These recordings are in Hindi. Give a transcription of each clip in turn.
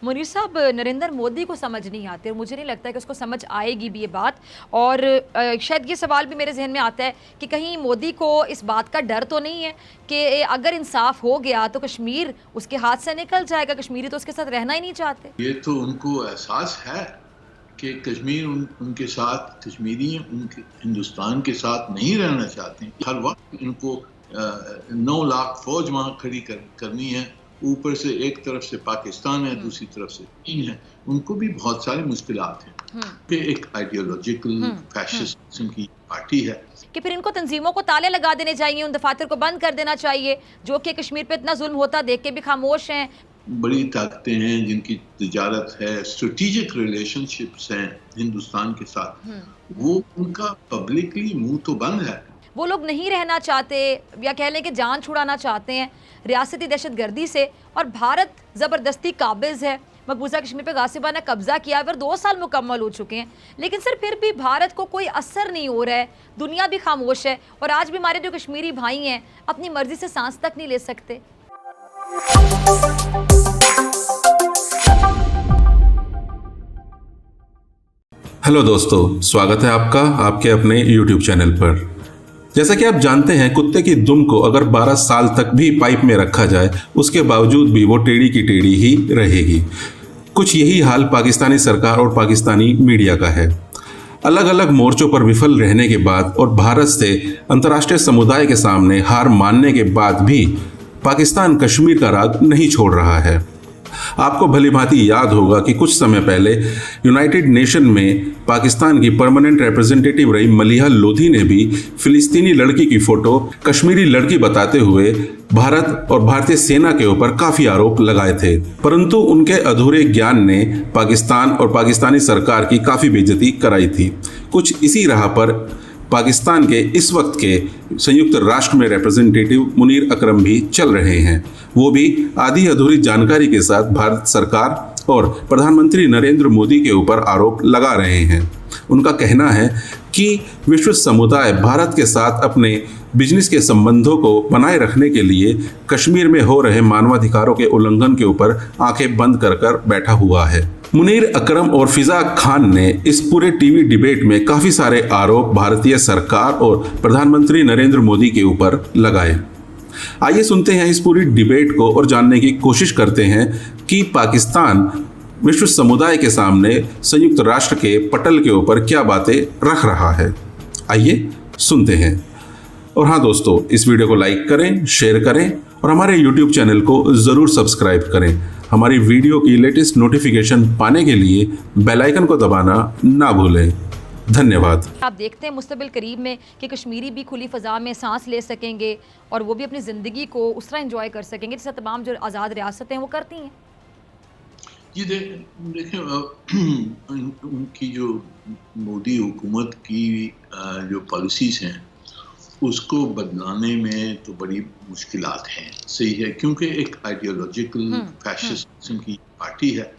मुनीर साहब, नरेंद्र मोदी को समझ नहीं आती और मुझे नहीं लगता कि उसको समझ आएगी भी ये बात। और शायद ये सवाल भी मेरे जहन में आता है कि कहीं मोदी को इस बात का डर तो नहीं है कि अगर इंसाफ हो गया तो कश्मीर उसके हाथ से निकल जाएगा, कश्मीरी तो उसके साथ रहना ही नहीं चाहते। ये तो उनको एहसास है कि कश्मीर उनके साथ, कश्मीरी उनके हिंदुस्तान के साथ नहीं रहना चाहते हैं। हर वक्त इनको 9 लाख फौज वहाँ खड़ी करनी है। ऊपर से एक तरफ से पाकिस्तान है, दूसरी तरफ से चीन है। उनको भी बहुत सारी मुश्किलात हैं कि एक आइडियोलॉजिकल फैशिज्म की पार्टी है कि फिर इनको तंजीमों को ताले लगा देने चाहिए, उन दफातर को बंद कर देना चाहिए जो कि कश्मीर पे इतना जुल्म होता देख के भी खामोश हैं। बड़ी ताकतें हैं जिनकी तिजारत है, स्ट्रेटेजिक रिलेशनशिप्स हैं हिंदुस्तान के साथ, वो उनका पब्लिकली मुंह तो बंद है। वो लोग नहीं रहना चाहते या कह लें कि जान छुड़ाना चाहते हैं रियासती दहशतगर्दी से, और भारत ज़बरदस्ती काबिज़ है। मकबूजा कश्मीर पे गासिबाना कब्जा किया पर 2 साल मुकम्मल हो चुके हैं, लेकिन सर फिर भी भारत को कोई असर नहीं हो रहा है, दुनिया भी खामोश है और आज भी हमारे जो कश्मीरी भाई हैं अपनी मर्जी से सांस तक नहीं ले सकते। हेलो दोस्तों, स्वागत है आपका आपके अपने YouTube चैनल पर। जैसा कि आप जानते हैं, कुत्ते की दुम को अगर 12 साल तक भी पाइप में रखा जाए उसके बावजूद भी वो टेढ़ी की टेढ़ी ही रहेगी। कुछ यही हाल पाकिस्तानी सरकार और पाकिस्तानी मीडिया का है। अलग अलग मोर्चों पर विफल रहने के बाद और भारत से अंतर्राष्ट्रीय समुदाय के सामने हार मानने के बाद भी पाकिस्तान कश्मीर का राग नहीं छोड़ रहा है। आपको भली भांति याद होगा कि कुछ समय पहले यूनाइटेड नेशन में पाकिस्तान की परमानेंट रिप्रेजेंटेटिव रही मलिहा लोधी ने भी फिलिस्तीनी लड़की की फोटो कश्मीरी लड़की बताते हुए भारत और भारतीय सेना के ऊपर काफी आरोप लगाए थे, परंतु उनके अधूरे ज्ञान ने पाकिस्तान और पाकिस्तानी सरकार की काफी बेइज्जती कराई थी। कुछ इसी राह पर पाकिस्तान के इस वक्त के संयुक्त राष्ट्र में रिप्रेजेंटेटिव मुनीर अकरम भी चल रहे हैं। वो भी आधी अधूरी जानकारी के साथ भारत सरकार और प्रधानमंत्री नरेंद्र मोदी के ऊपर आरोप लगा रहे हैं। उनका कहना है कि विश्व समुदाय भारत के साथ अपने बिजनेस के संबंधों को बनाए रखने के लिए कश्मीर में हो रहे मानवाधिकारों के उल्लंघन के ऊपर आंखें बंद कर बैठा हुआ है। मुनीर अकरम और फिजा खान ने इस पूरे टीवी डिबेट में काफी सारे आरोप भारतीय सरकार और प्रधानमंत्री नरेंद्र मोदी के ऊपर लगाए। आइए सुनते हैं इस पूरी डिबेट को और जानने की कोशिश करते हैं कि पाकिस्तान विश्व समुदाय के सामने संयुक्त राष्ट्र के पटल के ऊपर क्या बातें रख रहा है। आइए सुनते हैं। और हाँ दोस्तों, इस वीडियो को लाइक करें, शेयर करें और हमारे YouTube चैनल को ज़रूर सब्सक्राइब करें। हमारी वीडियो की लेटेस्ट नोटिफिकेशन पाने के लिए बेल आइकन को दबाना ना भूलें। धन्यवाद। आप देखते हैं मुस्तबिल करीब में कि कश्मीरी भी खुली फ़ज़ा में सांस ले सकेंगे और वो भी अपनी ज़िंदगी को उस तरह एंजॉय कर सकेंगे जैसे तमाम जो आज़ाद रियासतें हैं वो करती हैं। जी देखें, उनकी जो मोदी हुकूमत की जो पॉलिसीज़ हैं उसको बदलाने में तो बड़ी मुश्किलात हैं। सही है, क्योंकि एक आइडियोलॉजिकल फैशिज्म की पार्टी है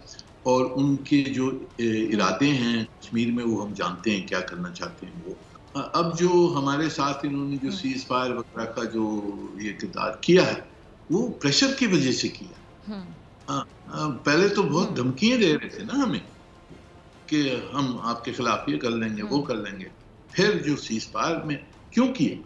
और उनके जो इरादे हैं कश्मीर में वो हम जानते हैं क्या करना चाहते हैं वो। अब जो हमारे साथ इन्होंने जो सीज फायर वगैरह का जो ये इक़दार किया है वो प्रेशर की वजह से किया। पहले तो बहुत धमकियां दे रहे थे ना हमें कि हम आपके खिलाफ ये कर लेंगे वो कर लेंगे। फिर जो सीज फायर में क्यों किया?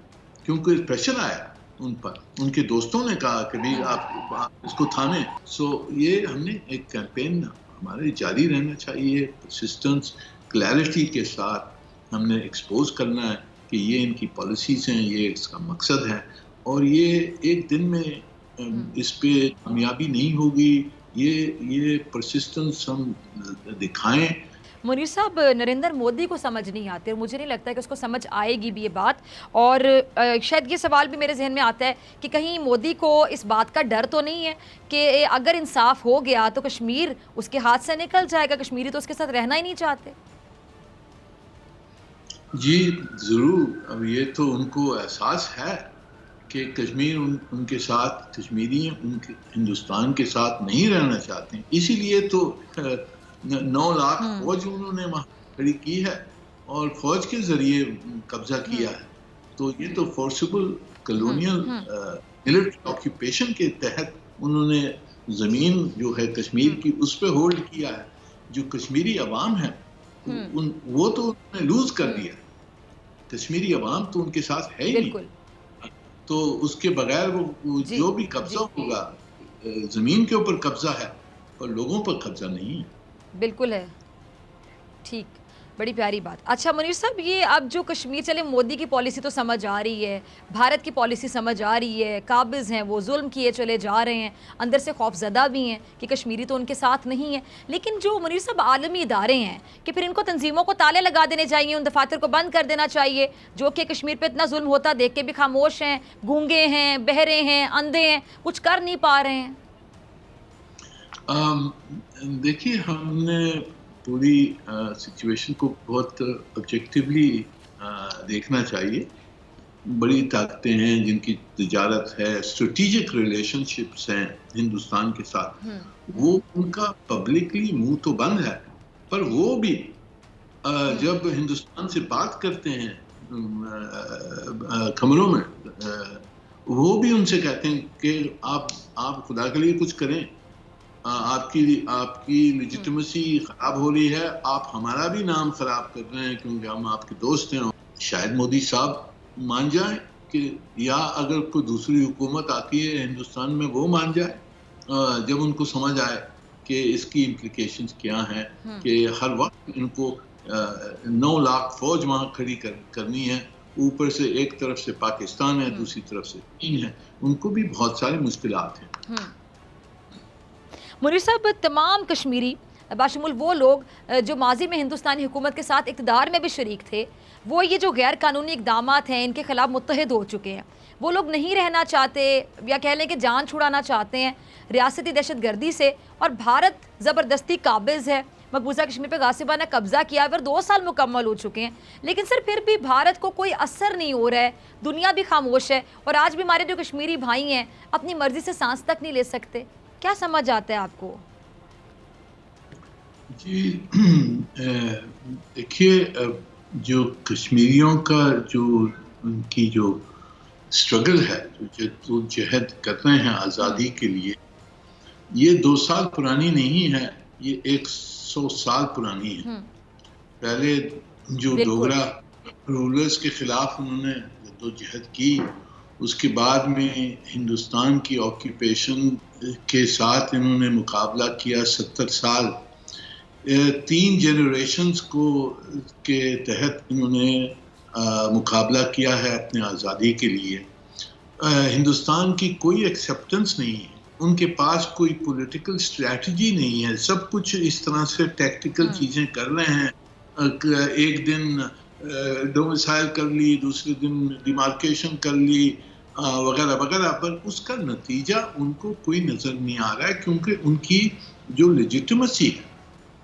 क्योंकि प्रेशर आया उन पर, उनके दोस्तों ने कहा कि भाई आप इसको थामे। सो ये हमने एक कैंपेन हमारे जारी रहना चाहिए, परसिस्टेंस क्लैरिटी के साथ हमने एक्सपोज करना है कि ये इनकी पॉलिसीज़ हैं, ये इसका मकसद है और ये एक दिन में इस पे कामयाबी नहीं होगी। ये परसिस्टेंस हम दिखाएं। मुनीर साहब, नरेंद्र मोदी को समझ नहीं आती और मुझे नहीं लगता कि उसको समझ आएगी भी ये बात। और शायद ये सवाल भी मेरे जहन में आता है कि कहीं मोदी को इस बात का डर तो नहीं है कि अगर इंसाफ हो गया तो कश्मीर उसके हाथ से निकल जाएगा, कश्मीरी तो उसके साथ रहना ही नहीं चाहते। जी ज़रूर, अब ये तो उनको एहसास है कि कश्मीर उनके साथ, कश्मीरी उनके हिंदुस्तान के साथ नहीं रहना चाहते, इसीलिए तो 9 लाख फौज उन्होंने वहाँ खड़ी की है और फौज के जरिए कब्जा किया है। तो ये तो फोर्सिबल कॉलोनियल मिलिट्री ऑक्यूपेशन के तहत उन्होंने जमीन जो है कश्मीर की उस पे होल्ड किया है, जो कश्मीरी अवाम है वो तो उन्होंने लूज कर दिया। कश्मीरी अवाम तो उनके साथ है ही नहीं, तो उसके बगैर वो जो भी कब्जा होगा, जमीन के ऊपर कब्जा है और लोगों पर कब्जा नहीं है। बिल्कुल है, ठीक, बड़ी प्यारी बात। अच्छा मुनीर साहब, ये अब जो कश्मीर, चले मोदी की पॉलिसी तो समझ आ रही है, भारत की पॉलिसी समझ आ रही है, काबिज़ हैं वो जुल्म किए चले जा रहे हैं, अंदर से खौफजदा भी हैं कि कश्मीरी तो उनके साथ नहीं है, लेकिन जो मुनीर साहब आलमी इदारे हैं कि फिर इनको तंजीमों को ताले लगा देने चाहिए, उन दफातर को बंद कर देना चाहिए जो कि कश्मीर पर इतना जुल्म होता देख के भी खामोश हैं, गूंगे हैं, बहरे हैं, अंधे हैं, कुछ कर नहीं पा रहे हैं। देखिए, हमने पूरी सिचुएशन को बहुत ऑब्जेक्टिवली देखना चाहिए। बड़ी ताकतें हैं जिनकी तिजारत है, स्ट्रेटेजिक रिलेशनशिप्स हैं हिंदुस्तान के साथ, वो उनका पब्लिकली मुंह तो बंद है, पर वो भी जब हिंदुस्तान से बात करते हैं कमरों में, वो भी उनसे कहते हैं कि आप खुदा के लिए कुछ करें, आपकी लेजिटिमेसी खराब हो रही है, आप हमारा भी नाम खराब कर रहे हैं क्योंकि हम आपके दोस्त हैं। शायद मोदी साहब मान जाए कि, या अगर कोई दूसरी हुकूमत आती है हिंदुस्तान में वो मान जाए, जब उनको समझ आए कि इसकी इम्प्लिकेशंस क्या हैं, कि हर वक्त इनको 9 लाख फौज वहाँ खड़ी करनी है, ऊपर से एक तरफ से पाकिस्तान है, दूसरी तरफ से चीन है, उनको भी बहुत सारी मुश्किलात हैं। मुनीर साहब, तमाम कश्मीरी बाशमुल वो लोग जो माजी में हिंदुस्तानी हुकूमत के साथ इक़्तिदार में भी शरीक थे, वो ये जो गैर कानूनी इक़दामात हैं इनके ख़िलाफ़ मुत्तहिद हो चुके हैं। वो लोग नहीं रहना चाहते, या कह लें कि जान छुड़ाना चाहते हैं रियासती दहशत गर्दी से, और भारत ज़बरदस्ती काबिज़ है, मकबूजा कश्मीर पर गासिबाना कब्ज़ा किया, फिर 2 साल मुकम्मल हो चुके हैं, लेकिन सर फिर भी भारत को कोई असर नहीं हो रहा है, दुनिया भी खामोश है, और आज भी हमारे जो कश्मीरी भाई हैं अपनी मर्ज़ी से सांस तक नहीं ले सकते। क्या समझ आता है आपको? जी, देखिए, जो कश्मीरियों का जो उनकी जो स्ट्रगल है, जो जहद कर रहे हैं आज़ादी के लिए, ये 2 साल पुरानी नहीं है, ये 100 साल पुरानी है। पहले जो डोगरा रूलर्स के खिलाफ उन्होंने जद्दोजहद की, उसके बाद में हिंदुस्तान की ऑक्यूपेशन के साथ इन्होंने मुकाबला किया 70 साल, 3 जनरेशंस के तहत इन्होंने मुकाबला किया है अपने आज़ादी के लिए। हिंदुस्तान की कोई एक्सेप्टेंस नहीं है, उनके पास कोई पॉलिटिकल स्ट्रैटेजी नहीं है, सब कुछ इस तरह से टैक्टिकल चीज़ें कर रहे हैं। एक दिन डोमिसाइल कर ली, दूसरे दिन डिमार्केशन कर ली, वगैरह वगैरह, पर उसका नतीजा उनको कोई नज़र नहीं आ रहा है, क्योंकि उनकी जो लेजिटिमेसी है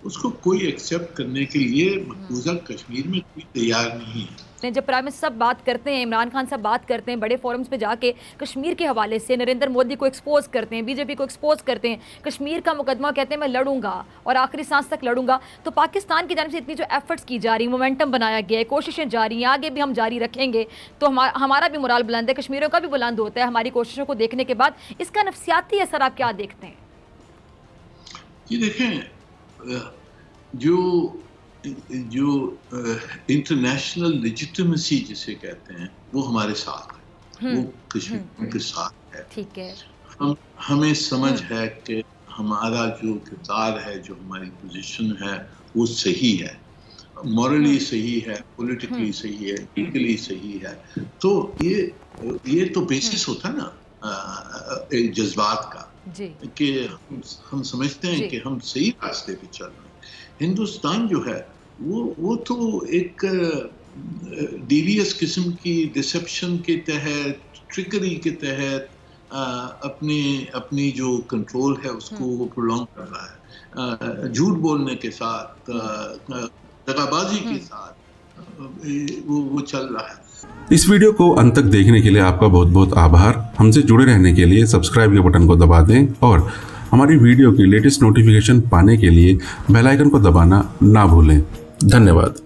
उसको कोई एक्सेप्ट करने के लिए मकबूजा कश्मीर में कोई तैयार नहीं है। जब प्राइम मिनिस्टर साहब बात करते हैं, इमरान खान साहब बात करते हैं, बड़े फोरम्स पे जाके कश्मीर के हवाले से नरेंद्र मोदी को एक्सपोज करते हैं, बीजेपी को एक्सपोज करते हैं, कश्मीर का मुकदमा कहते हैं मैं लड़ूंगा और आखिरी सांस तक लड़ूंगा, तो पाकिस्तान की जानिब से इतनी जो एफर्ट्स की जा रही, मोमेंटम बनाया गया है, कोशिशें जारी हैं, आगे भी हम जारी रखेंगे, तो हमारा भी मोराल बुलंद है, कश्मीरियों का भी बुलंद होता है हमारी कोशिशों को देखने के बाद। इसका नफसियाती असर आप क्या देखते हैं? ये देखें, जो इंटरनेशनल लेजिटिमेसी जिसे कहते हैं वो हमारे साथ है, वो कश्मीर के साथ है। ठीक है, हमें समझ है कि हमारा जो किरदार है, जो हमारी पोजीशन है वो सही है, मॉरली सही है, पॉलिटिकली सही है, लीगली सही है। तो ये तो बेसिस होता है ना जज्बात का, कि हम समझते हैं कि हम सही रास्ते पे चल रहे हैं। हिंदुस्तान जो है वो तो एक डीवियस किस्म की डिसेप्शन के तहत, ट्रिकरी के तहत अपनी जो कंट्रोल है उसको वो प्रोलॉन्ग कर रहा है, झूठ बोलने के साथ, दगाबाजी के साथ वो चल रहा है। इस वीडियो को अंत तक देखने के लिए आपका बहुत बहुत आभार। हमसे जुड़े रहने के लिए सब्सक्राइब के बटन को दबा दें और हमारी वीडियो की लेटेस्ट नोटिफिकेशन पाने के लिए बेल आइकन को दबाना ना भूलें। धन्यवाद।